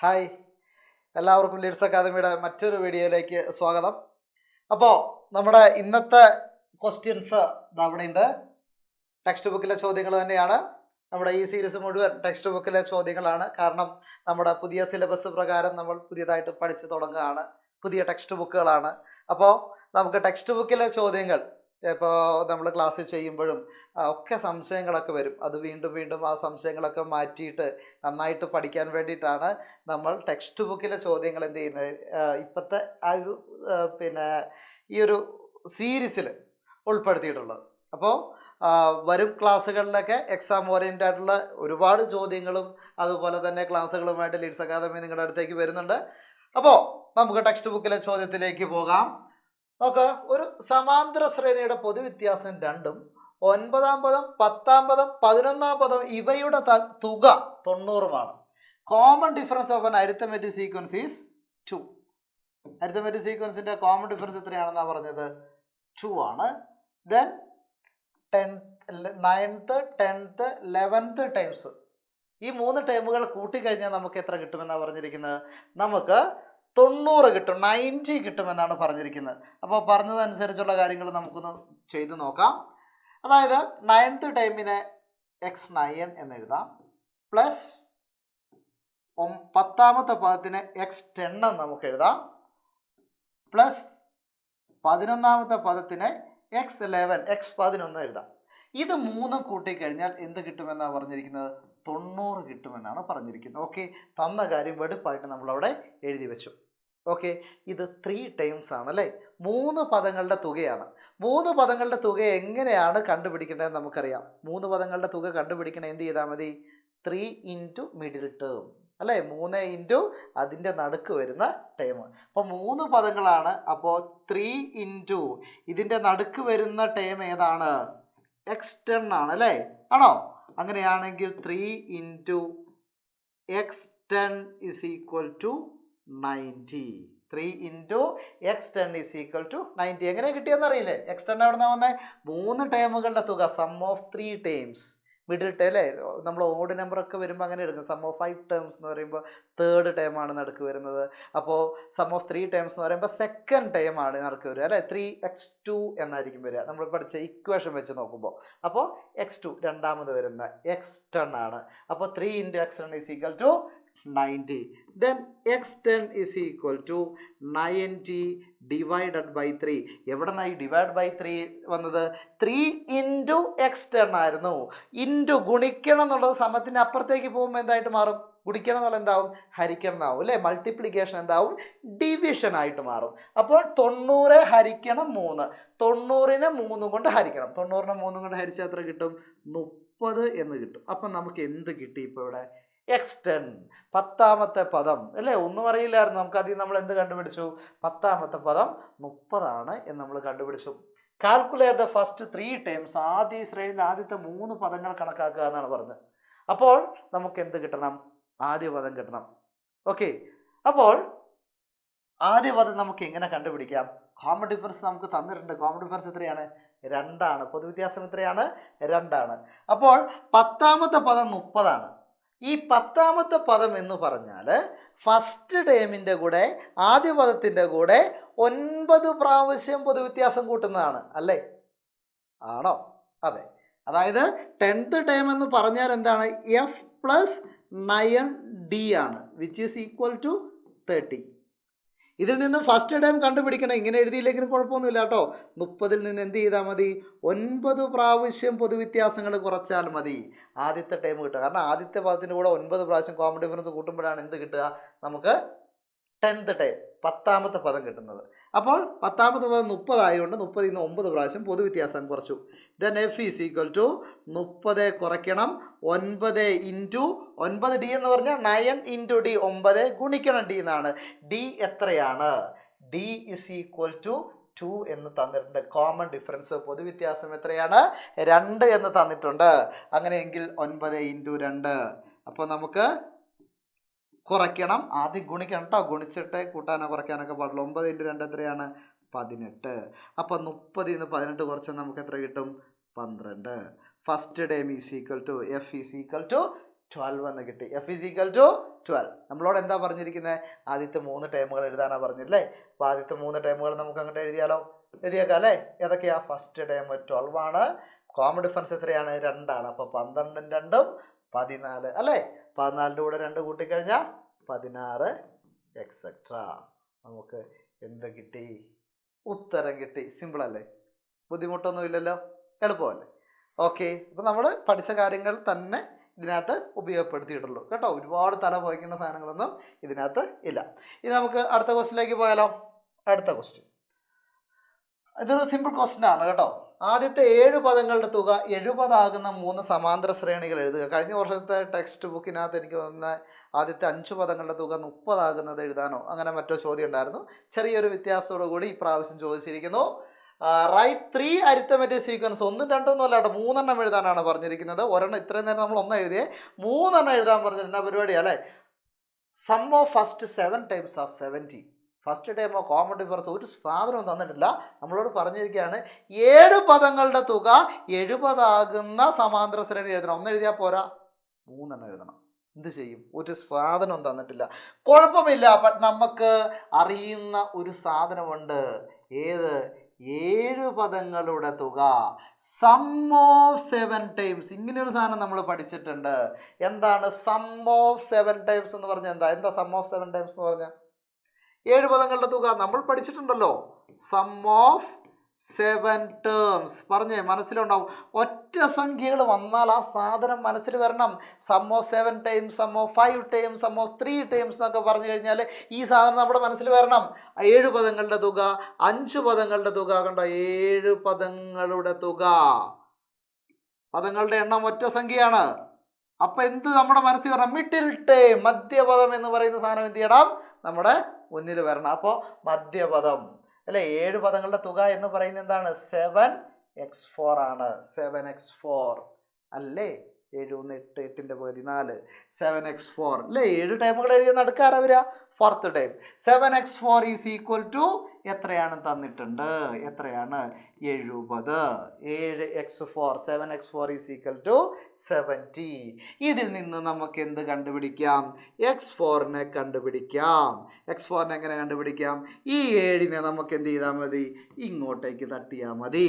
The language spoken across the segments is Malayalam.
ഹായ്, എല്ലാവർക്കും ലീഡ്സ് അക്കാദമിയുടെ മറ്റൊരു വീഡിയോയിലേക്ക് സ്വാഗതം. അപ്പോൾ നമ്മുടെ ഇന്നത്തെ ക്വസ്റ്റ്യൻസ് അവിടെ ഉണ്ട്. ടെക്സ്റ്റ് ബുക്കിലെ ചോദ്യങ്ങൾ തന്നെയാണ്. നമ്മുടെ ഈ സീരീസ് മുഴുവൻ ടെക്സ്റ്റ് ബുക്കിലെ ചോദ്യങ്ങളാണ്. കാരണം നമ്മുടെ പുതിയ സിലബസ് പ്രകാരം നമ്മൾ പുതിയതായിട്ട് പഠിച്ചു തുടങ്ങുകയാണ്. പുതിയ ടെക്സ്റ്റ് ബുക്കുകളാണ്. അപ്പോൾ നമുക്ക് ടെക്സ്റ്റ് ബുക്കിലെ ചോദ്യങ്ങൾ ഇപ്പോൾ നമ്മൾ ക്ലാസ്സിൽ ചെയ്യുമ്പോഴും ഒക്കെ സംശയങ്ങളൊക്കെ വരും. അത് വീണ്ടും വീണ്ടും ആ സംശയങ്ങളൊക്കെ മാറ്റിയിട്ട് നന്നായിട്ട് പഠിക്കാൻ വേണ്ടിയിട്ടാണ് നമ്മൾ ടെക്സ്റ്റ് ബുക്കിലെ ചോദ്യങ്ങൾ എന്ത് ചെയ്യുന്നത് ഇപ്പോഴത്തെ ആ ഒരു ഈ ഒരു സീരീസിൽ ഉൾപ്പെടുത്തിയിട്ടുള്ളത്. അപ്പോൾ വരും ക്ലാസ്സുകളിലൊക്കെ എക്സാം ഓറിയൻറ്റഡ് ആയിട്ടുള്ള ഒരുപാട് ചോദ്യങ്ങളും അതുപോലെ തന്നെ ക്ലാസ്സുകളുമായിട്ട് ലീഡ്സ് അക്കാദമി നിങ്ങളുടെ അടുത്തേക്ക് വരുന്നുണ്ട്. അപ്പോൾ നമുക്ക് ടെക്സ്റ്റ് ബുക്കിലെ ചോദ്യത്തിലേക്ക് പോകാം. നോക്ക്, ഒരു സമാന്തര ശ്രേണിയുടെ പൊതുവ്യത്യാസം രണ്ടും 9-ാം പദം 10-ാം പദം 11-ാം പദം ഇവയുടെ തുക 90-മാണ്. Common difference of an arithmetic sequence is 2. Arithmetic സീക്വൻസിന്റെ കോമൺ ഡിഫറൻസ് എത്രയാണെന്നാണ് പറഞ്ഞത്? 2 ആണ്. Then 9th 10th 11th times ഈ 3 ടൈമുകൾ കൂട്ടിക്കഴിഞ്ഞാൽ നമുക്ക് എത്ര കിട്ടുമെന്നാണ് പറഞ്ഞിരിക്കുന്നത്? നമുക്ക് 90 കിട്ടും, 90 കിട്ടുമെന്നാണ് പറഞ്ഞിരിക്കുന്നത്. അപ്പോൾ പറഞ്ഞതനുസരിച്ചുള്ള കാര്യങ്ങൾ നമുക്കൊന്ന് ചെയ്ത് നോക്കാം. അതായത് 9th ടൈമിനെ x9 എന്ന് എഴുതാം, പ്ലസ് 10ാമത്തെ പദത്തിന് x10 എന്ന് നമുക്ക് എഴുതാം, പ്ലസ് 11ാമത്തെ പദത്തിന് x11 x11 എഴുതാം. ഇത് 3 കൂട്ടിക്കഴിഞ്ഞാൽ എന്ത് കിട്ടുമെന്നാണ് പറഞ്ഞിരിക്കുന്നത്? 90 കിട്ടുമെന്നാണ് പറഞ്ഞിരിക്കുന്നത്. ഓക്കെ, തന്ന കാര്യം വെടുപ്പായിട്ട് നമ്മളവിടെ എഴുതി വെച്ചു. ഓക്കെ, ഇത് 3 ടൈംസ് ആണ് അല്ലേ? 3 പദങ്ങളുടെ തുകയാണ്. 3 പദങ്ങളുടെ തുക എങ്ങനെയാണ് കണ്ടുപിടിക്കേണ്ടതെന്ന് നമുക്കറിയാം. 3 പദങ്ങളുടെ തുക കണ്ടുപിടിക്കണേ എന്ത് ചെയ്താൽ മതി? 3 ഇൻറ്റു മിഡിൽ ടേം അല്ലേ? 3 ഇൻറ്റു അതിൻ്റെ നടുക്ക് വരുന്ന ടേം. അപ്പോൾ 3 പദങ്ങളാണ്. അപ്പോൾ 3 ഇൻറ്റു ഇതിൻ്റെ നടുക്ക് വരുന്ന ടേം ഏതാണ്? x10 ആണ് അല്ലേ? ആണോ? അങ്ങനെയാണെങ്കിൽ 3 into x10 is equal to 90. 3 into x10 is equal to 90. എങ്ങനെ കിട്ടിയെന്ന് അറിയില്ലേ? x10 എവിടെ നിന്നാണ് വന്നത്? 3 ടേമുകളുടെ തുക, sum of 3 terms. Middle term അല്ലേ? നമ്മൾ ഓഡ് നമ്പറൊക്കെ വരുമ്പോൾ അങ്ങനെ എടുക്കും. സം ഓഫ് 5 ടേംസ് എന്ന് പറയുമ്പോൾ 3rd ടേമാണ് നടുക്ക് വരുന്നത്. അപ്പോൾ സം ഓഫ് 3 ടേംസ് എന്ന് പറയുമ്പോൾ 2nd ടേമാണ് നടുക്ക് വരിക അല്ലേ? 3x2 എന്നായിരിക്കും വരിക നമ്മൾ പഠിച്ച ഇക്വേഷൻ വെച്ച് നോക്കുമ്പോൾ. അപ്പോൾ x2 രണ്ടാമത് വരുന്ന x10 ആണ്. അപ്പോൾ 3 into x10 is equal to 90. Then x10 is equal to 90 divided by 3. എവിടെ നിന്നായി ഡിവൈഡ് ബൈ 3 വന്നത്? 3 ഇൻറ്റു x10 ആയിരുന്നു. ഇൻറ്റു ഗുണിക്കണം എന്നുള്ളത് സമത്തിന് അപ്പുറത്തേക്ക് പോകുമ്പോൾ എന്തായിട്ട് മാറും? ഗുണിക്കണം എന്നുള്ളത് എന്താവും? ഹരിക്കണം എന്നാവും അല്ലേ? മൾട്ടിപ്ലിക്കേഷൻ എന്താവും? ഡിവിഷൻ ആയിട്ട് മാറും. അപ്പോൾ 90 ഹരിക്കണം 3. 90നെ 3 കൊണ്ട് ഹരിക്കണം. 90നെ 3 കൊണ്ട് ഹരിച്ചാൽ എത്ര കിട്ടും? 30 എന്ന് കിട്ടും. അപ്പം നമുക്ക് എന്ത് കിട്ടി ഇപ്പോൾ ഇവിടെ? x10 10ാമത്തെ പദം അല്ലേ? ഒന്നും അറിയില്ലായിരുന്നു നമുക്ക്. അതിൽ നമ്മൾ എന്ത് കണ്ടുപിടിച്ചു? 10ാമത്തെ പദം 30 എന്ന് നമ്മൾ കണ്ടുപിടിച്ചു. Calculate the first 3 times. ആദ്യ ശ്രേണിയിൽ ആദ്യത്തെ 3 പദങ്ങൾ കണക്കാക്കുക എന്നാണ് പറഞ്ഞത്. അപ്പോൾ നമുക്ക് എന്ത് കിട്ടണം? ആദ്യ പദം കിട്ടണം. ഓക്കെ, അപ്പോൾ ആദ്യ പദം നമുക്ക് എങ്ങനെ കണ്ടുപിടിക്കാം? കോമൺ ഡിഫറൻസ് നമുക്ക് തന്നിട്ടുണ്ട്. കോമൺ ഡിഫറൻസ് എത്രയാണ്? 2 ആണ്. പൊതുവ്യത്യാസം എത്രയാണ്? 2 ആണ്. അപ്പോൾ 10ാമത്തെ പദം 30 ആണ്. ഈ 10ാമത്തെ പദം എന്ന് പറഞ്ഞാൽ ഫസ്റ്റ് ടേമിൻ്റെ കൂടെ ആദ്യ പദത്തിൻ്റെ കൂടെ 9 പ്രാവശ്യം പൊതുവ്യത്യാസം കൂട്ടുന്നതാണ് അല്ലേ? ആണോ? അതെ. അതായത് 10th ടേം എന്ന് പറഞ്ഞാൽ എന്താണ്? f പ്ലസ് 9d ആണ്, വിച്ച് ഈസ് ഈക്വൽ ടു 30. ഇതിൽ നിന്ന് ഫസ്റ്റ് ടൈം കണ്ടുപിടിക്കണം. ഇങ്ങനെ എഴുതിയില്ലെങ്കിലും കുഴപ്പമൊന്നുമില്ല കേട്ടോ. 30ൽ നിന്ന് എന്ത് ചെയ്താൽ മതി? 9 പ്രാവശ്യം പൊതുവ്യത്യാസങ്ങൾ കുറച്ചാൽ മതി ആദ്യത്തെ ടൈം കിട്ടുക. കാരണം ആദ്യത്തെ പദത്തിൻ്റെ കൂടെ 9 പ്രാവശ്യം കോമൺ ഡിഫറൻസ് കൂട്ടുമ്പോഴാണ് എന്ത് കിട്ടുക? നമുക്ക് 10th ടൈം 10ാമത്തെ പദം കിട്ടുന്നത്. അപ്പോൾ 10ാമത്തെ പദം 30 ആയതുകൊണ്ട് 30ൽ നിന്ന് 9 പ്രാവശ്യം പൊതുവ്യത്യാസം കുറച്ചു. Then f is equal to 30 കുറയ്ക്കണം 9 ഇൻറ്റു 9d എന്ന് പറഞ്ഞാൽ 9 ഇൻറ്റു d, 9 ഗുണിക്കണം d എന്നാണ്. d എത്രയാണ്? d ഇസ് ഈക്വൽ ടു 2 എന്ന് തന്നിട്ടുണ്ട്. കോമൺ ഡിഫറൻസ് പൊതുവ്യത്യാസം എത്രയാണ്? 2 എന്ന് തന്നിട്ടുണ്ട്. അങ്ങനെയെങ്കിൽ 9 ഇൻറ്റു 2. അപ്പോൾ നമുക്ക് കുറയ്ക്കണം, ആദ്യം ഗുണിക്കണം കേട്ടോ. ഗുണിച്ചിട്ട് കൂട്ടാനോ കുറയ്ക്കാനൊക്കെ പാടുള്ളൂ. 9 ഇൻറ്റു 2 എത്രയാണ്? 18. അപ്പോൾ 30ൽ നിന്ന് 18 കുറച്ചാൽ നമുക്ക് എത്ര കിട്ടും? 12. First time is equal to f is equal to 12 എന്ന് കിട്ടി. F is equal to 12. നമ്മളോട് എന്താ പറഞ്ഞിരിക്കുന്നത്? ആദ്യത്തെ 3 ടേമുകൾ എഴുതാനാണ് പറഞ്ഞില്ലേ? അപ്പോൾ ആദ്യത്തെ 3 ടേമുകൾ നമുക്ക് അങ്ങോട്ട് എഴുതിയാലോ? എഴുതിയേക്കാം അല്ലേ? ഏതൊക്കെയാ? ഫസ്റ്റ് ടേം 12 ആണ്. കോമൺ ഡിഫറൻസ് എത്രയാണ്? 2 ആണ്. അപ്പോൾ 12 2 14 അല്ലേ? 14ൻ്റെ കൂടെ 2 കൂട്ടിക്കഴിഞ്ഞാൽ 16 എക്സെട്രാ. നമുക്ക് എന്ത് കിട്ടി? ഉത്തരം കിട്ടി. സിമ്പിൾ അല്ലേ? ബുദ്ധിമുട്ടൊന്നും ഇല്ലല്ലോ, എളുപ്പമല്ലേ? ഓക്കെ, അപ്പോൾ നമ്മൾ പഠിച്ച കാര്യങ്ങൾ തന്നെ ഇതിനകത്ത് ഉപയോഗപ്പെടുത്തിയിട്ടുള്ളൂ കേട്ടോ. ഒരുപാട് തല പോയിക്കുന്ന സാധനങ്ങളൊന്നും ഇതിനകത്ത് ഇല്ല. ഇനി നമുക്ക് അടുത്ത ക്വസ്റ്റിനിലേക്ക് പോയാലോ? അടുത്ത ക്വസ്റ്റ്യൻ ഇതൊരു സിമ്പിൾ ക്വസ്റ്റ്യൻ ആണ് കേട്ടോ. ആദ്യത്തെ 7 പദങ്ങളുടെ തുക 70 ആകുന്ന 3 സമാന്തര ശ്രേണികൾ എഴുതുക. കഴിഞ്ഞ വർഷത്തെ ടെക്സ്റ്റ് ബുക്കിനകത്ത് എനിക്ക് തോന്നുന്ന ആദ്യത്തെ 5 പദങ്ങളുടെ തുക 30 ആകുന്നത് എഴുതാനോ അങ്ങനെ മറ്റോ ചോദ്യം ഉണ്ടായിരുന്നു. ചെറിയൊരു വ്യത്യാസത്തോടു കൂടി ഇപ്രാവശ്യം ചോദിച്ചിരിക്കുന്നു. Right 3 arithmetic sequence. 1 2 ഒന്നും അല്ല കേട്ടോ, 3 എണ്ണം എഴുതാനാണ് പറഞ്ഞിരിക്കുന്നത്. ഒരെണ്ണം ഇത്രയും നേരം നമ്മൾ 1 എഴുതിയേ, 3 എണ്ണം എഴുതാൻ പറഞ്ഞിരുന്ന പരിപാടിയാണ് അല്ലേ? Sum of first 7 times are 70. ഫസ്റ്റ് ടൈമോ കോമൺ ഡിഫറൻസ് ഒരു സാധനവും തന്നിട്ടില്ല. നമ്മളോട് പറഞ്ഞിരിക്കുകയാണ് 7 പദങ്ങളുടെ തുക 70 ആകുന്ന സമാന്തര ശ്രേണി എഴുതണം. 1 എഴുതിയാൽ പോരാ, 3 എണ്ണം എഴുതണം. എന്ത് ചെയ്യും? ഒരു സാധനവും തന്നിട്ടില്ല. കുഴപ്പമില്ല, ബട്ട് നമുക്ക് അറിയുന്ന ഒരു സാധനമുണ്ട്. ഏത്? 7 പദങ്ങളുടെ തുക സം ഓഫ് 7 ടൈംസ്. ഇങ്ങനെ ഒരു സാധനം നമ്മൾ പഠിച്ചിട്ടുണ്ട്. എന്താണ് സം ഓഫ് 7 ടൈംസ് എന്ന് പറഞ്ഞാൽ? എന്താ സം ഓഫ് 7 ടൈംസ് എന്ന് പറഞ്ഞാൽ? 7 പദങ്ങളുടെ തുക നമ്മൾ പഠിച്ചിട്ടുണ്ടല്ലോ. സം ഓഫ് 7 ടേംസ് പറഞ്ഞേ, മനസ്സിലുണ്ടാവും. ഒറ്റ സംഖ്യകൾ വന്നാൽ ആ സാധനം മനസ്സിൽ വരണം. Sum of 7 times, sum of 5 times, sum of 3 times എന്നൊക്കെ പറഞ്ഞു കഴിഞ്ഞാൽ ഈ സാധനം നമ്മുടെ മനസ്സിൽ വരണം. 7 പദങ്ങളുടെ തുക, 5 പദങ്ങളുടെ തുക കണ്ടോ? 7 പദങ്ങളുടെ തുക, പദങ്ങളുടെ എണ്ണം ഒറ്റ സംഖ്യയാണ്. അപ്പൊ എന്ത് നമ്മുടെ മനസ്സിൽ വരണം? മിഡിൽ ടേം, മധ്യപദം എന്ന് പറയുന്ന സാധനം എന്ത് ചെയ്യണം? നമ്മുടെ മുന്നിൽ വരണം. അപ്പോൾ മധ്യപദം അല്ലെ? 7 പദങ്ങളുടെ തുക എന്ന് പറയുന്നത് എന്താണ്? 7x4 ആണ്. 7x4 അല്ലേ? 7 1 8 8ൻ്റെ പകുതി 4 7x4 അല്ലേ? 7 ടൈമുകൾ എഴുതിയ നടുക്കാരാ വരിക? 4th time. 7x4 is equal to എത്രയാണ് തന്നിട്ടുണ്ട്? എത്രയാണ്? 70. 7x4 7x4 is equal to 70. ഇതിൽ നിന്ന് നമുക്ക് എന്ത് കണ്ടുപിടിക്കാം? x4നെ കണ്ടുപിടിക്കാം. x4നെ എങ്ങനെ കണ്ടുപിടിക്കാം? ഈ 7നെ നമുക്ക് എന്ത് ചെയ്താൽ മതി? ഇങ്ങോട്ടേക്ക് തട്ടിയാൽ മതി.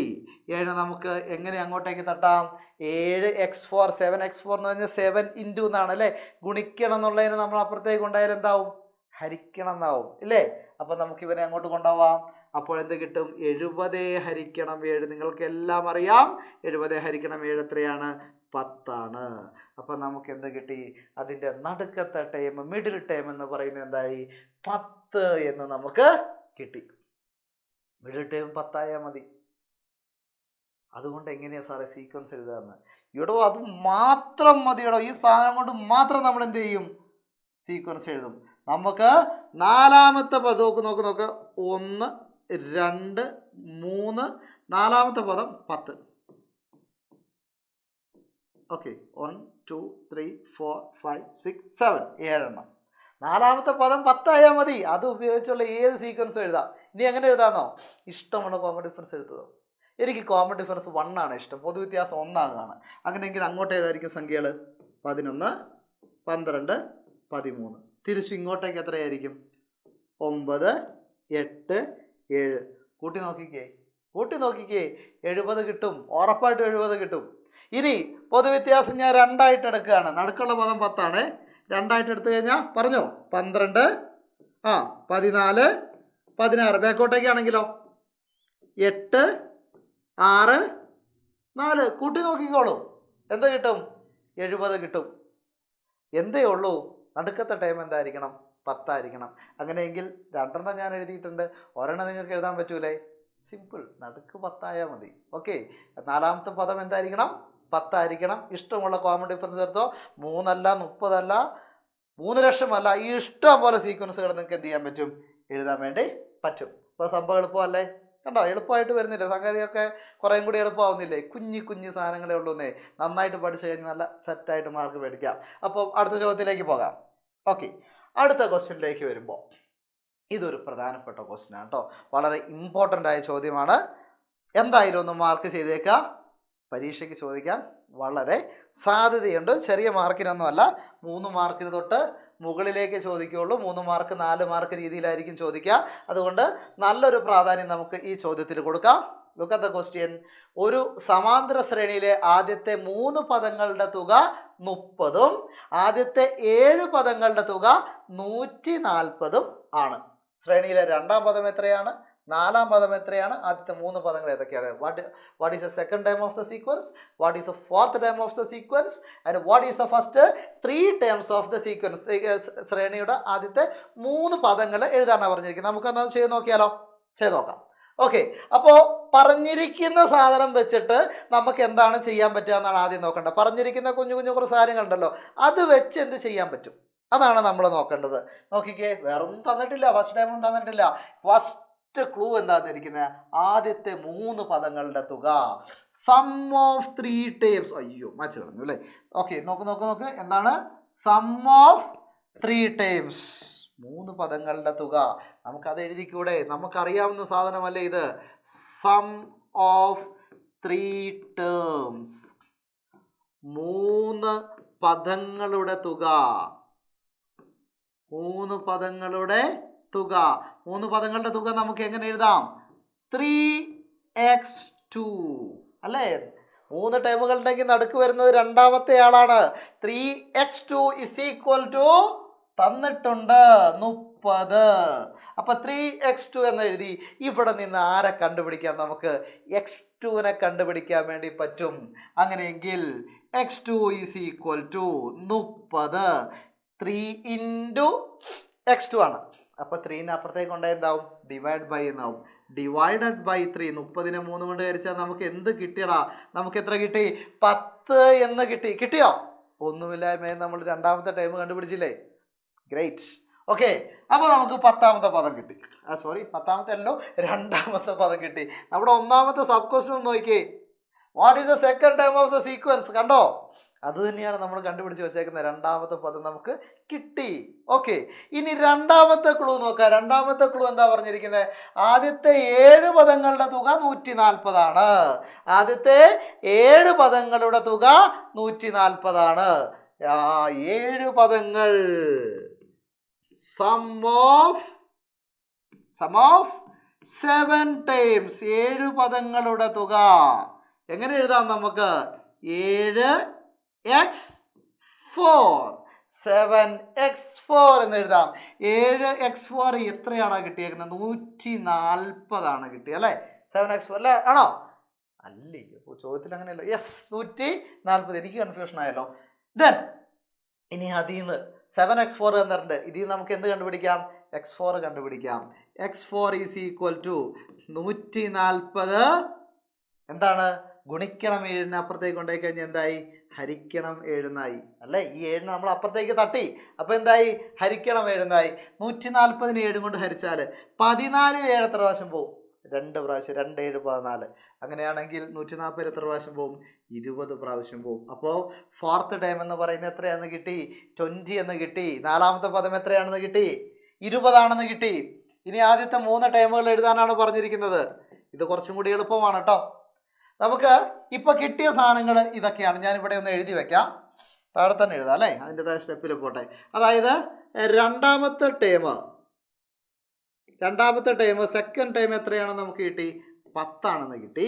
7 നമുക്ക് എങ്ങനെ അങ്ങോട്ടേക്ക് തട്ടാം? 7x4 7x4 എന്ന് പറഞ്ഞാൽ 7 ഇൻറ്റു എന്നാണ് അല്ലേ? ഗുണിക്കണം എന്നുള്ളതിന് നമ്മൾ അപ്പുറത്തേക്ക് കൊണ്ടായാൽ എന്താവും? ഹരിക്കണം എന്നാവും ഇല്ലേ? അപ്പം നമുക്ക് ഇവനെ അങ്ങോട്ട് കൊണ്ടുപോവാം. അപ്പോൾ എന്ത് കിട്ടും? 70 ഹരിക്കണം 7. നിങ്ങൾക്ക് എല്ലാം അറിയാം 70 ഹരിക്കണം 7 എത്രയാണ്? 10 ആണ്. അപ്പം നമുക്ക് എന്ത് കിട്ടി? അതിൻ്റെ നടുക്കത്തെ ടൈം, മിഡിൽ ടൈം എന്ന് പറയുന്നത് എന്തായി? 10 എന്ന് നമുക്ക് കിട്ടി. മിഡിൽ ടൈം 10 ആയാൽ മതി. അതുകൊണ്ട് എങ്ങനെയാണ് സാറേ സീക്വൻസ് എഴുതാന്ന്? ഇടോ അത് മാത്രം മതിയടോ. ഈ സാധനം കൊണ്ട് മാത്രം നമ്മൾ എന്ത് ചെയ്യും? സീക്വൻസ് എഴുതും. നമുക്ക് 4ാമത്തെ പദം നോക്ക് 1 2 3 4ാമത്തെ പദം 10. ഓക്കെ, 1 2 3 4 5 6 7 7 എണ്ണം. 4ാമത്തെ പദം 10 ആയാൽ മതി. അത് ഉപയോഗിച്ചുള്ള ഏത് സീക്വൻസും എഴുതാം. ഇനി എങ്ങനെ എഴുതാമെന്നോ? ഇഷ്ടമുള്ള കോമൺ ഡിഫറൻസ് എഴുതുക. എനിക്ക് കോമൺ ഡിഫറൻസ് 1 ആണ് ഇഷ്ടം, പൊതുവ്യത്യാസം 1 ആകാണ്. അങ്ങനെയെങ്കിൽ അങ്ങോട്ട് ഏതായിരിക്കും സംഖ്യകൾ? 11 12 13. തിരിച്ചു ഇങ്ങോട്ടേക്ക് എത്രയായിരിക്കും? 9 8 7. കൂട്ടി നോക്കിക്കേ 70 കിട്ടും, ഉറപ്പായിട്ടും 70 കിട്ടും. ഇനി പൊതുവ്യത്യാസം ഞാൻ 2ആയിട്ട് എടുക്കുകയാണ്. നടുക്കുള്ള പദം 10 ആണ്. 2ആയിട്ട് എടുത്തു കഴിഞ്ഞാൽ പറഞ്ഞോ? 12 14 16. ബാക്കോട്ടേക്കാണെങ്കിലോ? 8 6 4. കൂട്ടി നോക്കിക്കോളൂ, എന്താ കിട്ടും? 70 കിട്ടും. എന്തേ ഉള്ളൂ? നടുക്കത്തെ ടൈം എന്തായിരിക്കണം? 10 ആയിരിക്കണം. അങ്ങനെയെങ്കിൽ 2 എണ്ണം ഞാൻ എഴുതിയിട്ടുണ്ട്, ഒരെണ്ണം നിങ്ങൾക്ക് എഴുതാൻ പറ്റൂലേ? സിമ്പിൾ, നടുക്ക് 10 ആയാൽ മതി. ഓക്കെ, 4ാമത്തെ പദം എന്തായിരിക്കണം? 10 ആയിരിക്കണം. ഇഷ്ടമുള്ള കോമൺ ഡിഫറൻസ് എടുത്തോ. 3 അല്ല 30 അല്ല 3 ലക്ഷമല്ല, ഈ ഇഷ്ടം പോലെ സീക്വൻസുകൾ നിങ്ങൾക്ക് എന്ത് ചെയ്യാൻ പറ്റും? എഴുതാൻ വേണ്ടി പറ്റും. അപ്പോൾ സംഭവം എളുപ്പമല്ലേ? കണ്ടോ? എളുപ്പമായിട്ട് വരുന്നില്ല, സംഗതിയൊക്കെ കുറേയും കൂടി എളുപ്പമാവുന്നില്ലേ? കുഞ്ഞു സാധനങ്ങളേ ഉള്ളൂന്നേ. നന്നായിട്ട് പഠിച്ചു കഴിഞ്ഞാൽ നല്ല സെറ്റായിട്ട് മാർക്ക് മേടിക്കാം. അപ്പോൾ അടുത്ത ചോദ്യത്തിലേക്ക് പോകാം. ഓക്കെ, അടുത്ത ക്വസ്റ്റ്യനിലേക്ക് വരുമ്പോൾ ഇതൊരു പ്രധാനപ്പെട്ട ക്വസ്റ്റ്യനാണ് കേട്ടോ. വളരെ ഇമ്പോർട്ടൻ്റ് ആയ ചോദ്യമാണ്. എന്തായാലും ഒന്ന് മാർക്ക് ചെയ്തേക്കുക. പരീക്ഷയ്ക്ക് ചോദിക്കാൻ വളരെ സാധ്യതയുണ്ട്. ചെറിയ മാർക്കിനൊന്നുമല്ല, 3 മാർക്കിന് തൊട്ട് മുകളിലേക്ക് ചോദിക്കുകയുള്ളൂ. 3 മാർക്ക് 4 മാർക്ക് രീതിയിലായിരിക്കും ചോദിക്കുക. അതുകൊണ്ട് നല്ലൊരു പ്രാധാന്യം നമുക്ക് ഈ ചോദ്യത്തിൽ കൊടുക്കാം. Look at the question. ഒരു സമാന്തര ശ്രേണിയിലെ ആദ്യത്തെ 3 പദങ്ങളുടെ തുക 30ഉം ആദ്യത്തെ 7 പദങ്ങളുടെ തുക 140ഉം ആണ്. ശ്രേണിയിലെ 2ാം പദം എത്രയാണ്, 4ാം പദം എത്രയാണ്, ആദ്യത്തെ 3 പദങ്ങൾ ഏതൊക്കെയാണ്? What is the second term of the sequence, what is the fourth term of the sequence and what is the first 3 terms of the sequence. ശ്രേണിയുടെ ആദ്യത്തെ 3 പദങ്ങൾ എഴുതാനാണ് പറഞ്ഞിരിക്കുന്നത്. നമുക്കൊന്ന് ചെയ്ത് നോക്കിയാലോ? ചെയ്ത് നോക്കാം. ഓക്കെ, അപ്പോൾ പറഞ്ഞിരിക്കുന്ന സാധനം വെച്ചിട്ട് നമുക്ക് എന്താണ് ചെയ്യാൻ പറ്റുക എന്നാണ് ആദ്യം നോക്കേണ്ടത്. പറഞ്ഞിരിക്കുന്ന കുഞ്ഞു കുഞ്ഞു കുറച്ച് കാര്യങ്ങളുണ്ടല്ലോ, അത് വെച്ച് എന്ത് ചെയ്യാൻ പറ്റും, അതാണ് നമ്മൾ നോക്കേണ്ടത്. നോക്കിക്കേ, വേറൊന്നും തന്നിട്ടില്ല, ഫസ്റ്റ് ടൈമും തന്നിട്ടില്ല. ഫസ്റ്റ് ക്ലൂ എന്താന്നിരിക്കുന്നത്? ആദ്യത്തെ 3 പദങ്ങളുടെ തുക, സം ഓഫ് 3 ടേംസ്. അയ്യോ, മാച്ച് കളഞ്ഞു അല്ലേ? ഓക്കെ, നോക്ക് എന്താണ് സം ഓഫ് 3 ടേംസ്, 3 പദങ്ങളുടെ തുക. നമുക്കത് എഴുതിക്കൂടെ? നമുക്കറിയാവുന്ന സാധനമല്ലേ ഇത്? സം ഓഫ് 3 ടേംസ്, 3 പദങ്ങളുടെ തുക, 3 പദങ്ങളുടെ തുക. 3 പദങ്ങളുടെ തുക നമുക്ക് എങ്ങനെ എഴുതാം? 3x2 അല്ലേ? 3 ടേമുകൾ ഉണ്ടെങ്കിൽ നടുക്ക് വരുന്നത് 2ാമത്തെ ആളാണ്. 3x2 ഇസ് ഈക്വൽ ടു തന്നിട്ടുണ്ട് 30. അപ്പൊ 3x2 എന്ന് എഴുതി. ഇവിടെ നിന്ന് ആരെ കണ്ടുപിടിക്കാം? നമുക്ക് x2നെ കണ്ടുപിടിക്കാൻ വേണ്ടി പറ്റും. അങ്ങനെയെങ്കിൽ x2 is equal to 30. 3 into x2 ആണ്. അപ്പോൾ 3നെ അപ്പുറത്തേക്ക് കൊണ്ടുപോയി എന്താവും? ഡിവൈഡ് ബൈ എന്നാവും. Divided by 3. 30നെ 3 കൊണ്ട് ഹരിച്ചാൽ നമുക്ക് എന്ത് കിട്ടിയടാ? നമുക്ക് എത്ര കിട്ടി? 10 എന്ന് കിട്ടി. കിട്ടിയോ? ഒന്നുമില്ലായ്മ നമ്മൾ 2ാമത്തെ ടൈം കണ്ടുപിടിച്ചില്ലേ? ഗ്രേറ്റ്. ഓക്കെ, അപ്പോൾ നമുക്ക് 10ാമത്തെ പദം കിട്ടി. സോറി, 10ാമത്തെ അല്ലോ, 2ാമത്തെ പദം കിട്ടി. നമ്മുടെ 1ാമത്തെ സബ് ക്വസ്റ്റ്യൻ ഒന്ന് നോക്കിയേ. What is the second time of the sequence? കണ്ടോ? അത് തന്നെയാണ് നമ്മൾ കണ്ടുപിടിച്ച് വെച്ചേക്കുന്നത്. 2ാമത്തെ പദം നമുക്ക് കിട്ടി. ഓക്കെ, ഇനി 2ാമത്തെ ക്ലൂ നോക്കാം. 2ാമത്തെ ക്ലൂ എന്താ പറഞ്ഞിരിക്കുന്നത്? ആദ്യത്തെ 7 പദങ്ങളുടെ തുക 140 ആണ്. ആദ്യത്തെ 7 പദങ്ങളുടെ തുക 140 ആണ്. 7 പദങ്ങൾ, സം ഓഫ് 7 ടൈംസ്, 7 പദങ്ങളുടെ തുക. എങ്ങനെ എഴുതാം നമുക്ക്? 7x4, 7x4 എന്ന് എഴുതാം. 7x4 എത്രയാണോ കിട്ടിയേക്കുന്നത്? 140 ആണ് കിട്ടിയത് അല്ലേ? 7x4 അല്ലേ? ആണോ? അല്ലേ? അപ്പോൾ ചോദ്യത്തിൽ അങ്ങനെയല്ലോ. യെസ്, 140. എനിക്ക് കൺഫ്യൂഷൻ ആയല്ലോ. ദെൻ ഇനി അതിൽ നിന്ന് 7x4 എന്നിട്ടുണ്ട്. ഇതിൽ നിന്ന് നമുക്ക് എന്ത് കണ്ടുപിടിക്കാം? x4 കണ്ടുപിടിക്കാം. x4 ഈസ് ഈക്വൽ ടു 140 എന്താണ്? ഗുണിക്കണം 7നെ അപ്പുറത്തേക്ക് കൊണ്ടുപോയി കഴിഞ്ഞാൽ എന്തായി? ഹരിക്കണം 7 അല്ലേ? ഈ 7 നമ്മൾ അപ്പുറത്തേക്ക് തട്ടി, അപ്പോൾ എന്തായി? ഹരിക്കണം 7 140നെ 7 കൊണ്ട് ഹരിച്ചാൽ 14 7 എത്ര പ്രാവശ്യം പോവും? 2 പ്രാവശ്യം. 2 7 14. അങ്ങനെയാണെങ്കിൽ 140 എത്ര പ്രാവശ്യം പോവും? 20 പ്രാവശ്യം പോവും. അപ്പോൾ ഫോർത്ത് ടൈം എന്ന് പറയുന്നത് എത്രയാണെന്ന് കിട്ടി? 20 എന്ന് കിട്ടി. 4ാമത്തെ പദം എത്രയാണെന്ന് കിട്ടി? 20 ആണെന്ന് കിട്ടി. ഇനി ആദ്യത്തെ 3 ടൈമുകൾ എഴുതാനാണ് പറഞ്ഞിരിക്കുന്നത്. ഇത് കുറച്ചും കൂടി എളുപ്പമാണ് കേട്ടോ. നമുക്ക് ഇപ്പൊ കിട്ടിയ സാധനങ്ങൾ ഇതൊക്കെയാണ്. ഞാനിവിടെ ഒന്ന് എഴുതി വെക്കാം, താഴെ തന്നെ എഴുതാം അല്ലേ? അതിൻ്റെതായ സ്റ്റെപ്പിൽ പോട്ടെ. അതായത് 2ാമത്തെ ടൈം സെക്കൻഡ് ടൈം എത്രയാണെന്ന് നമുക്ക് കിട്ടി? 10 ആണെന്ന് കിട്ടി.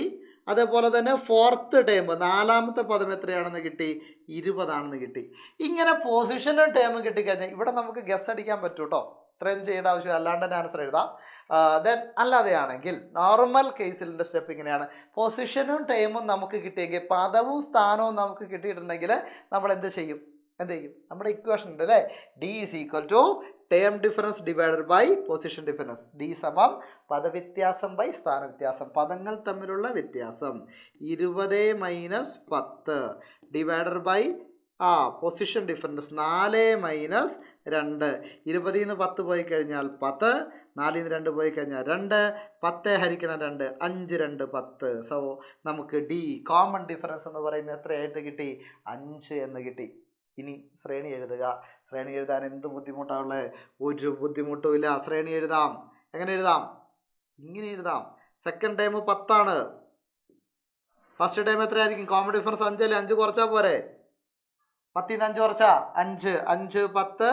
അതേപോലെ തന്നെ ഫോർത്ത് ടൈം 4ാമത്തെ പദം എത്രയാണെന്ന് കിട്ടി? 20 ആണെന്ന് കിട്ടി. ഇങ്ങനെ പൊസിഷനും ടൈമും കിട്ടിക്കഴിഞ്ഞാൽ ഇവിടെ നമുക്ക് ഗസ് അടിക്കാൻ പറ്റും കേട്ടോ. ഇത്രയും ചെയ്യേണ്ട ആവശ്യം, അല്ലാണ്ട് തന്നെ ആൻസർ എഴുതാം. ദെൻ അല്ലാതെയാണെങ്കിൽ നോർമൽ കേസിലിൻ്റെ സ്റ്റെപ്പ് ഇങ്ങനെയാണ്. പൊസിഷനും ടൈമും നമുക്ക് കിട്ടിയെങ്കിൽ, പദവും സ്ഥാനവും നമുക്ക് കിട്ടിയിട്ടുണ്ടെങ്കിൽ നമ്മൾ എന്ത് ചെയ്യും? നമ്മുടെ ഇക്വേഷൻ ഉണ്ട് അല്ലേ? D is equal to term difference divided by position difference. D സമം പദവ്യത്യാസം ബൈ സ്ഥാനവ്യത്യാസം, പദങ്ങൾ തമ്മിലുള്ള വ്യത്യാസം. 20 minus 10 divided by position difference 4 minus 2. 20 നിന്ന് 10 പോയി കഴിഞ്ഞാൽ 10, 4 നിന്ന് 2 പോയി കഴിഞ്ഞാൽ 2, 10 ഹരിക്കണം 2, 5 2 10. സോ നമുക്ക് ഡി കോമൺ ഡിഫറൻസ് എന്ന് പറയുന്നത് എത്രയായിട്ട് കിട്ടി? 5 എന്ന് കിട്ടി. ഇനി ശ്രേണി എഴുതുക. ശ്രേണി എഴുതാൻ എന്ത് ബുദ്ധിമുട്ടാണുള്ളത്? ഒരു ബുദ്ധിമുട്ടുമില്ല. ശ്രേണി എഴുതാം. എങ്ങനെ എഴുതാം? ഇങ്ങനെ എഴുതാം. സെക്കൻഡ് ടൈം 10 ആണ്. ഫസ്റ്റ് ടൈം എത്രയായിരിക്കും? കോമൺ ഡിഫറൻസ് 5 അല്ലേ? 5 കുറച്ചാൽ പോരെ? 10 ൽ നിന്ന് 5 കുറച്ചാ 5, 5, 10,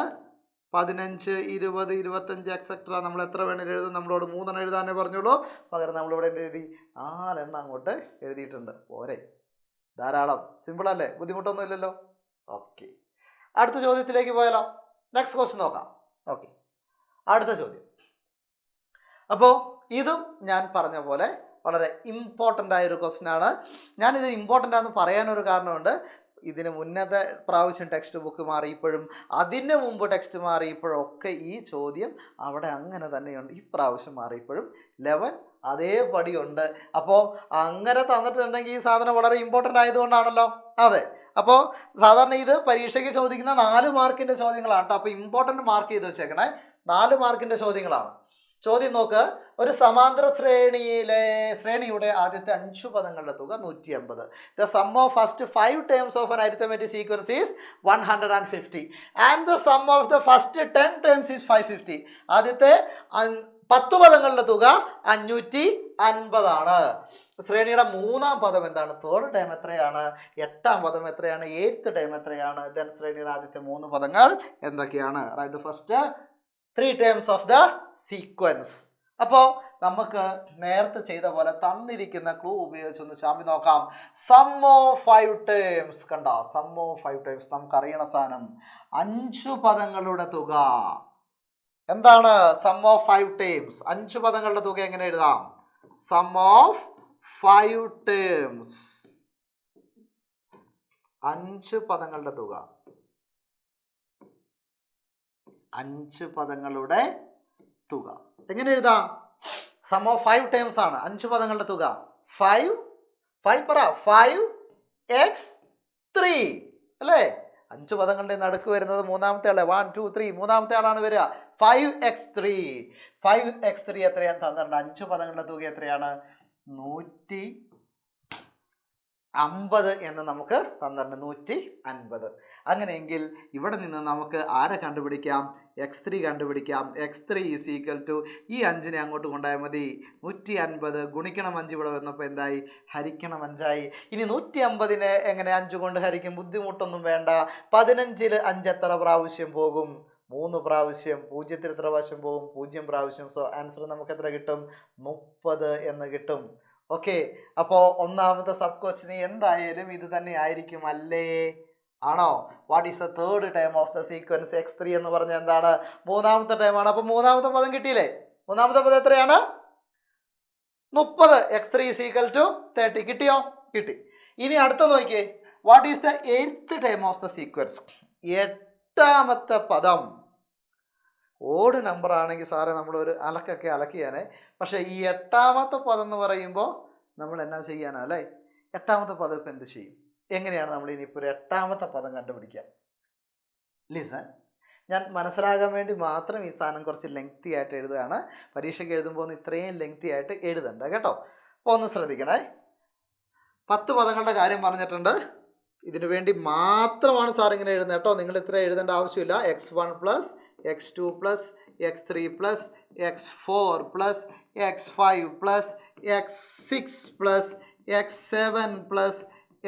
15, 20, 25 എക്സെട്ര. നമ്മൾ എത്ര വേണേലും എഴുതും. നമ്മളോട് 3 എഴുതാനേ പറഞ്ഞോളൂ. പകരം നമ്മളിവിടെ എന്ത് എഴുതി? 4 അങ്ങോട്ട് എഴുതിയിട്ടുണ്ട്. പോരെ, ധാരാളം. സിമ്പിൾ അല്ലേ? ബുദ്ധിമുട്ടൊന്നും ഇല്ലല്ലോ. ഓക്കെ, അടുത്ത ചോദ്യത്തിലേക്ക് പോയാലോ? നെക്സ്റ്റ് ക്വസ്റ്റ്യൻ നോക്കാം. ഓക്കെ, അടുത്ത ചോദ്യം. അപ്പോൾ ഇതും ഞാൻ പറഞ്ഞ പോലെ വളരെ ഇമ്പോർട്ടൻ്റ് ആയൊരു ക്വസ്റ്റ്യൻ ആണ്. ഞാനിത് ഇമ്പോർട്ടൻ്റ് ആണെന്ന് പറയാനൊരു കാരണമുണ്ട്. ഇതിന് മുന്നത്തെ പ്രാവശ്യം ടെക്സ്റ്റ് ബുക്ക് മാറിയപ്പോഴും അതിന് മുമ്പ് ടെക്സ്റ്റ് മാറിയപ്പോഴും ഒക്കെ ഈ ചോദ്യം അവിടെ അങ്ങനെ തന്നെയുണ്ട്. ഈ പ്രാവശ്യം മാറിയപ്പോഴും 11 അതേപടി ഉണ്ട്. അപ്പോൾ അങ്ങനെ തന്നിട്ടുണ്ടെങ്കിൽ ഈ സാധനം വളരെ ഇമ്പോർട്ടൻ്റ് ആയതുകൊണ്ടാണല്ലോ. അതെ, അപ്പോൾ സാധാരണ ഇത് പരീക്ഷയ്ക്ക് ചോദിക്കുന്ന 4 മാർക്കിൻ്റെ ചോദ്യങ്ങളാണ് കേട്ടോ. അപ്പോൾ ഇമ്പോർട്ടൻ്റ് മാർക്ക് ചെയ്ത് വെച്ചേക്കണേ. 4 മാർക്കിൻ്റെ ചോദ്യങ്ങളാണ്. ചോദ്യം നോക്ക്. ഒരു സമാന്തര ശ്രേണിയുടെ ആദ്യത്തെ 5 പദങ്ങളുടെ തുക 150. The sum of first 5 terms of an arithmetic sequence is 150 and the sum of the first 10 terms is 550. ആദ്യത്തെ 10 പദങ്ങളുടെ തുക 550 ആണ്. ശ്രേണിയുടെ 3-ാം പദം എന്താണ്? തേർഡ് ടൈം എത്രയാണ്? 8-ാം പദം എത്രയാണ്? 8th ടൈം എത്രയാണ്? ദെൻ ശ്രേണിയുടെ ആദ്യത്തെ 3 പദങ്ങൾ എന്തൊക്കെയാണ്? Write the first 3 terms of the sequence. അപ്പോൾ നമുക്ക് നേരത്തെ ചെയ്ത പോലെ തന്നിരിക്കുന്ന ക്ലൂ ഉപയോഗിച്ചൊന്ന് ചാമ്പി നോക്കാം. Sum of 5 terms. കണ്ട, സം ഓഫ് 5 terms നമുക്കറിയണ സാധനം. 5 പദങ്ങളുടെ തുക എന്താണ്? Some of 5 terms. 5 പദങ്ങളുടെ തുക എങ്ങനെ എഴുതാം? Sum of 5 terms. 5 പദങ്ങളുടെ തുക, 5 പദങ്ങളുടെ തുക എങ്ങനെ എഴുതാം? സം ഓഫ് 5 terms ആണ്. 5 പദങ്ങളുടെ തുക 5x3 അല്ലേ? 5 പദങ്ങളുടെ നടുക്ക് വരുന്നത് 3-ാമത്തെ ആളെ 1, 2, 3 3-ാമത്തെ ആളാണ് വരിക. 5x3 എത്രയാണ് തന്നിട്ടുണ്ട്? 5 പദങ്ങളുടെ തുക എത്രയാണ്? 150 എന്ന് നമുക്ക് തന്നിട്ടുണ്ട്. 150. അങ്ങനെയെങ്കിൽ ഇവിടെ നിന്ന് നമുക്ക് ആരെ കണ്ടുപിടിക്കാം? x3 കണ്ടുപിടിക്കാം. x3 ഈസ് ഈക്വൽ ടു ഈ 5നെ അങ്ങോട്ട് കൊണ്ടുപോയാൽ മതി. 150 ഗുണിക്കണം 5 ഇവിടെ വന്നപ്പോൾ എന്തായി? ഹരിക്കണം 5ആയി. ഇനി 150നെ എങ്ങനെ 5 കൊണ്ട് ഹരിക്കും? ബുദ്ധിമുട്ടൊന്നും വേണ്ട. 15ൽ 5 എത്ര പ്രാവശ്യം പോകും? 3 പ്രാവശ്യം. 0ൽ എത്ര പ്രാവശ്യം പോകും? 0 പ്രാവശ്യം. സോ ആൻസർ നമുക്ക് എത്ര കിട്ടും? 30 എന്ന് കിട്ടും. ഓക്കെ, അപ്പോൾ 1-ാമത്തെ സബ് ക്വസ്റ്റ്യൻ എന്തായാലും ഇത് തന്നെ ആയിരിക്കും അല്ലേ? ആണോ? What is the third time of the sequence? x3 എന്ന് പറഞ്ഞാൽ എന്താണ്? 3-ാമത്തെ ടൈമാണ്. അപ്പോൾ 3-ാമത്തെ പദം കിട്ടിയില്ലേ? 3-ാമത്തെ പദം എത്രയാണ്? 30. x3 is equal to 30. കിട്ടിയോ? കിട്ടി. ഇനി അടുത്ത നോക്കിയേ. What is the 8th time of the sequence? 8-ാമത്തെ പദം. ഓഡ് നമ്പർ ആണെങ്കിൽ സാറേ നമ്മളൊരു അലക്കൊക്കെ അലക്കിയാനേ. പക്ഷേ ഈ 8-ാമത്തെ പദം എന്ന് പറയുമ്പോൾ നമ്മൾ എന്നാ ചെയ്യാനാ അല്ലേ? 8-ാമത്തെ പദം ഇപ്പം എന്ത് ചെയ്യും? എങ്ങനെയാണ് നമ്മൾ ഇനിയിപ്പോൾ ഒരു 8-ാമത്തെ പദം കണ്ടുപിടിക്കുക? ലിസൺ, ഞാൻ മനസ്സിലാകാൻ വേണ്ടി മാത്രം ഈ സാധനം കുറച്ച് ലെങ്തി ആയിട്ട് എഴുതുകയാണ്. പരീക്ഷയ്ക്ക് എഴുതുമ്പോൾ ഒന്ന് ഇത്രയും ലെങ്തി ആയിട്ട് എഴുതണ്ട കേട്ടോ. അപ്പോൾ ഒന്ന് ശ്രദ്ധിക്കണേ. 10 പദങ്ങളുടെ കാര്യം പറഞ്ഞിട്ടുണ്ട്. ഇതിനു വേണ്ടി മാത്രമാണ് സാർ ഇങ്ങനെ എഴുതുന്നത് കേട്ടോ. നിങ്ങൾ ഇത്ര എഴുതേണ്ട ആവശ്യമില്ല. x1 plus x2 plus x3 plus x4 plus x5 plus x6 plus x7 plus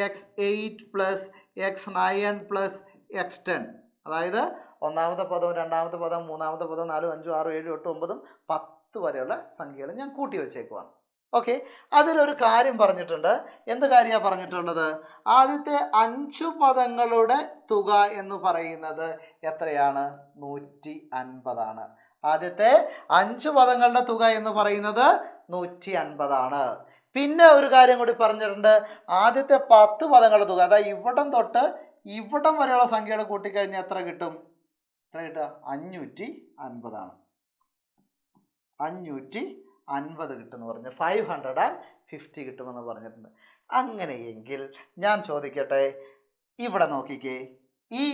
x8 plus x9 plus x10. അതായത് 1-ാമത്തെ പദവും 2-ാമത്തെ പദം 3-ാമത്തെ പദം 4, 5, 6, 7, 8, 9, 10 വരെയുള്ള സംഖ്യകൾ ഞാൻ കൂട്ടി വെച്ചേക്കുവാണ്. ഓക്കെ, അതിലൊരു കാര്യം പറഞ്ഞിട്ടുണ്ട്. എന്ത് കാര്യമാണ് പറഞ്ഞിട്ടുള്ളത്? ആദ്യത്തെ 5 പദങ്ങളുടെ തുക എന്ന് പറയുന്നത് എത്രയാണ്? 150 ആണ്. ആദ്യത്തെ 5 പദങ്ങളുടെ തുക എന്ന് പറയുന്നത് 150 ആണ്. പിന്നെ ഒരു കാര്യം കൂടി പറഞ്ഞിട്ടുണ്ട്. ആദ്യത്തെ 10 പദങ്ങളുടെ തുക, അതായത് ഇവിടം തൊട്ട് ഇവിടം വരെയുള്ള സംഖ്യകൾ കൂട്ടിക്കഴിഞ്ഞാൽ എത്ര കിട്ടും? എത്ര കിട്ടുക? 550 ആണ്. 550 കിട്ടുമെന്ന് പറഞ്ഞ് 550 കിട്ടുമെന്ന് പറഞ്ഞിട്ടുണ്ട്. അങ്ങനെയെങ്കിൽ ഞാൻ ചോദിക്കട്ടെ, ഇവിടെ നോക്കിക്കേ. ഈ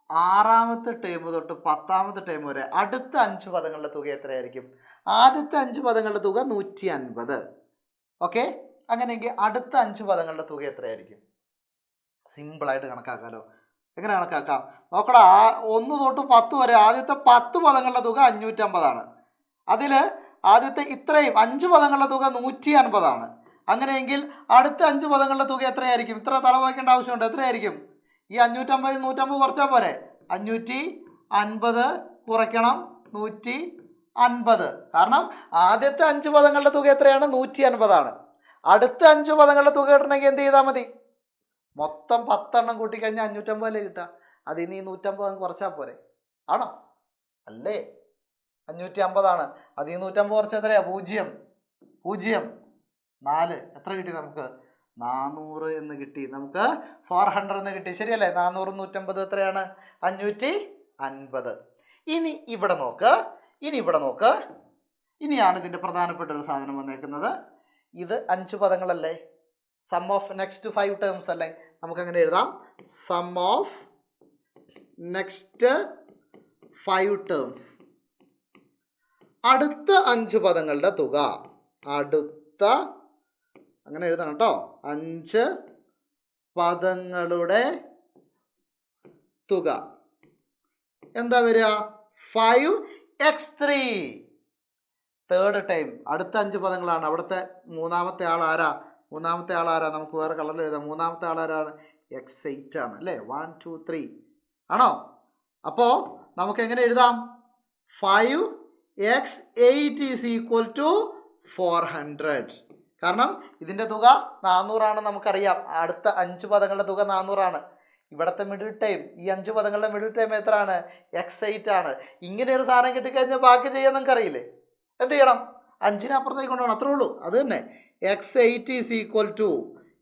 6-ാമത്തെ ടേം തൊട്ട് 10-ാമത്തെ ടേം വരെ അടുത്ത 5 പദങ്ങളുടെ തുക എത്രയായിരിക്കും? ആദ്യത്തെ 5 പദങ്ങളുടെ തുക 150. ഓക്കെ, അങ്ങനെയെങ്കിൽ അടുത്ത 5 പദങ്ങളുടെ തുക എത്രയായിരിക്കും? സിമ്പിളായിട്ട് കണക്കാക്കാമല്ലോ. എങ്ങനെ കണക്കാക്കാം നോക്കടാ. 1 തൊട്ട് 10 വരെ ആദ്യത്തെ 10 പദങ്ങളുടെ തുക 550 ആണ്. അതിൽ ആദ്യത്തെ ഇത്രയും 5 പദങ്ങളുടെ തുക 150 ആണ്. അങ്ങനെയെങ്കിൽ അടുത്ത 5 പദങ്ങളുടെ തുക എത്രയായിരിക്കും? ഇത്ര തല വയ്ക്കേണ്ട ആവശ്യമുണ്ട്. എത്രയായിരിക്കും? ഈ 550 150 കുറച്ചാൽ പോരെ? 550 കുറയ്ക്കണം 150. കാരണം ആദ്യത്തെ 5 പദങ്ങളുടെ തുക എത്രയാണ്? 150 ആണ്. അടുത്ത 5 പദങ്ങളുടെ തുക കിട്ടണമെങ്കിൽ എന്ത് ചെയ്താൽ മതി? മൊത്തം 10 എണ്ണം കൂട്ടിക്കഴിഞ്ഞാൽ 550 അല്ലേ കിട്ടുക? അതിന് ഈ 150 കുറച്ചാൽ പോരെ? ആണോ? അല്ലേ? 550 ആണ്. അത് ഈ 150 കുറച്ച് എത്രയാ? 0 4 എത്ര കിട്ടി നമുക്ക്? 400 എന്ന് കിട്ടി. നമുക്ക് 400 എന്ന് കിട്ടി. ശരിയല്ലേ? 400 150 എത്രയാണ്? 550. ഇനി ഇവിടെ നോക്ക്. ഇനിയാണ് ഇതിൻ്റെ പ്രധാനപ്പെട്ട ഒരു സാധനം വന്നേക്കുന്നത്. ഇത് 5 പദങ്ങളല്ലേ? സം ഓഫ് നെക്സ്റ്റ് 5 ടേംസ് അല്ലേ? നമുക്കങ്ങനെ എഴുതാം. Sum of next 5 terms. അടുത്ത 5 പദങ്ങളുടെ തുക. അങ്ങനെ എഴുതണം കേട്ടോ. 5 പദങ്ങളുടെ തുക എന്താ വരിക? 5x3. Third time. അടുത്ത 5 പദങ്ങളാണ്. അവിടുത്തെ മൂന്നാമത്തെ ആൾ ആരാ? നമുക്ക് വേറെ കളറിൽ എഴുതാം. മൂന്നാമത്തെ ആൾ ആരാണ്? x8 ആണ് അല്ലേ? 1 2 3 ആണോ? അപ്പോൾ നമുക്ക് എങ്ങനെ എഴുതാം? 5x8 is equal to 400. കാരണം ഇതിൻ്റെ തുക 400 ആണ് നമുക്കറിയാം. അടുത്ത 5 പദങ്ങളുടെ തുക 400 ആണ്. ഇവിടുത്തെ മിഡിൽ ടൈം, ഈ 5 പദങ്ങളുടെ മിഡിൽ ടൈം എത്രയാണ്? x8 ആണ്. ഇങ്ങനെ ഒരു സാധനം കിട്ടിക്കഴിഞ്ഞാൽ ബാക്കി ചെയ്യാൻ നമുക്ക് അറിയില്ലേ? എന്ത് ചെയ്യണം? 5നെ അപ്പുറത്തേക്ക് കൊണ്ടുപോകണം. അത്രേ ഉള്ളൂ. അത് തന്നെ. x8 ഈസ് ഈക്വൽ ടു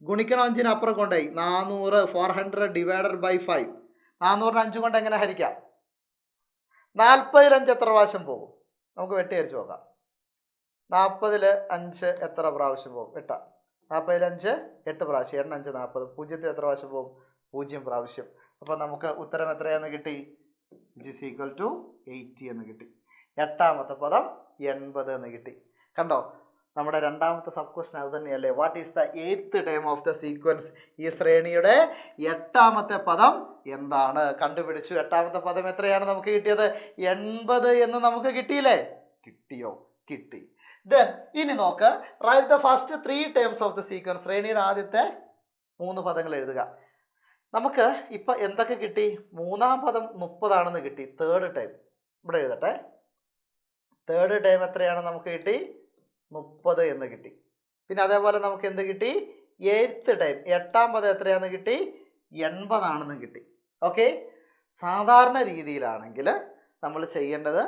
ഗുണിക്കണം 5നെ അപ്പുറം കൊണ്ടായി 400. 400 ഡിവൈഡഡ് ബൈ 5. 400 5 കൊണ്ട് എങ്ങനെ ഹരിക്കാം? 40ൽ 5 എത്ര പ്രാവശ്യം പോകും? നമുക്ക് വെട്ടി ഹരിച്ച് നോക്കാം. 40ൽ 5 എത്ര പ്രാവശ്യം പോകും? 8. 40ൽ 5 8 പ്രാവശ്യം. 8 5 40. 0ത്തിൽ എത്ര പ്രാവശ്യം പോകും? 0 പ്രാവശ്യം. അപ്പോൾ നമുക്ക് ഉത്തരം എത്രയാന്ന് കിട്ടി? ഇസ് ഈക്വൽ ടു 80 എന്ന് കിട്ടി. 8ാമത്തെ പദം 80 എന്ന് കിട്ടി. കണ്ടോ? നമ്മുടെ രണ്ടാമത്തെ സബ് ക്വസ്റ്റൻ അത് തന്നെയല്ലേ? What is the 8th time of the sequence? ഈ ശ്രേണിയുടെ 8ാമത്തെ പദം എന്താണ്? കണ്ടുപിടിച്ചു. 8ാമത്തെ പദം എത്രയാണ് നമുക്ക് കിട്ടിയത്? 80 എന്ന് നമുക്ക് കിട്ടിയില്ലേ? കിട്ടിയോ? കിട്ടി. ദെൻ ഇനി നോക്ക്. Write the first 3 terms of the sequence. ശ്രേണിയുടെ ആദ്യത്തെ 3 പദങ്ങൾ എഴുതുക. നമുക്ക് ഇപ്പം എന്തൊക്കെ കിട്ടി? 3ാം പദം 30 ആണെന്ന് കിട്ടി. തേർഡ് ടൈം ഇവിടെ എഴുതട്ടെ. തേർഡ് ടൈം എത്രയാണ് നമുക്ക് കിട്ടി? 30 എന്ന് കിട്ടി. പിന്നെ അതേപോലെ നമുക്ക് എന്ത് കിട്ടി? 8th ടൈം 8ാം പദം എത്രയാണെന്ന് കിട്ടി? 80 ആണെന്ന് കിട്ടി. ഓക്കെ. സാധാരണ രീതിയിലാണെങ്കിൽ നമ്മൾ ചെയ്യേണ്ടത്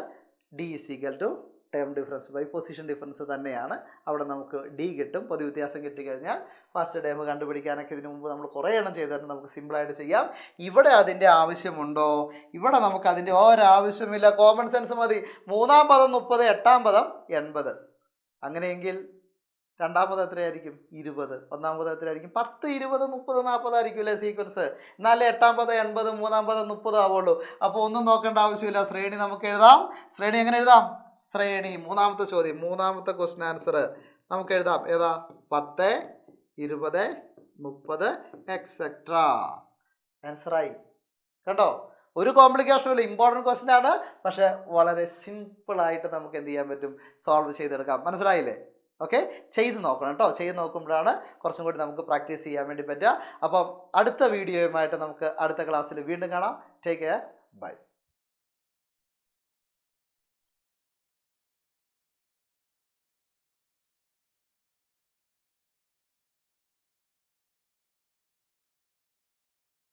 D is equal to term difference by position difference തന്നെയാണ്. അവിടെ നമുക്ക് ഡി കിട്ടും. പൊതു വ്യത്യാസം കിട്ടിക്കഴിഞ്ഞാൽ ഫസ്റ്റ് ടൈം കണ്ടുപിടിക്കാനൊക്കെ ഇതിനു മുമ്പ് നമ്മൾ കുറേ എണ്ണം ചെയ്തിട്ട് നമുക്ക് സിമ്പിളായിട്ട് ചെയ്യാം. ഇവിടെ അതിൻ്റെ ആവശ്യമുണ്ടോ? ഇവിടെ നമുക്ക് അതിൻ്റെ ഒരാവശ്യമില്ല. കോമൺ സെൻസ് മതി. 3ാം പദം 30, 8ാം പദം 80. അങ്ങനെയെങ്കിൽ 2ാം പദം എത്രയായിരിക്കും? 20. 1ാം പദം എത്രയായിരിക്കും? 10, 20, 30, 40 ആയിരിക്കും അല്ലേ സീക്വൻസ്? എന്നാലേ 8ാം പദം 80, 3ാം പദം 30 ആവുള്ളൂ. അപ്പോൾ ഒന്നും നോക്കേണ്ട ആവശ്യമില്ല. ശ്രേണി നമുക്ക് എഴുതാം. ശ്രേണി എങ്ങനെ എഴുതാം? ശ്രേണി 3ാമത്തെ ചോദ്യം, 3ാമത്തെ ക്വസ്റ്റ്യൻ ആൻസർ നമുക്ക് എഴുതാം. ഏതാ? 10, 20, 30 എക്സെട്രാ. ആൻസറായി. കണ്ടോ? ഒരു കോംപ്ലിക്കേഷനും ഇല്ല. ഇമ്പോർട്ടൻറ്റ് ക്വസ്റ്റ്യൻ ആണ്. പക്ഷേ വളരെ സിമ്പിളായിട്ട് നമുക്ക് എന്ത് ചെയ്യാൻ പറ്റും? സോൾവ് ചെയ്തെടുക്കാം. മനസ്സിലായില്ലേ? ഓക്കെ. ചെയ്ത് നോക്കണം കേട്ടോ. ചെയ്ത് നോക്കുമ്പോഴാണ് കുറച്ചും കൂടി നമുക്ക് പ്രാക്ടീസ് ചെയ്യാൻ വേണ്ടി പറ്റുക. അപ്പം അടുത്ത വീഡിയോയുമായിട്ട് നമുക്ക് അടുത്ത ക്ലാസ്സിൽ വീണ്ടും കാണാം. Take care. ബൈ.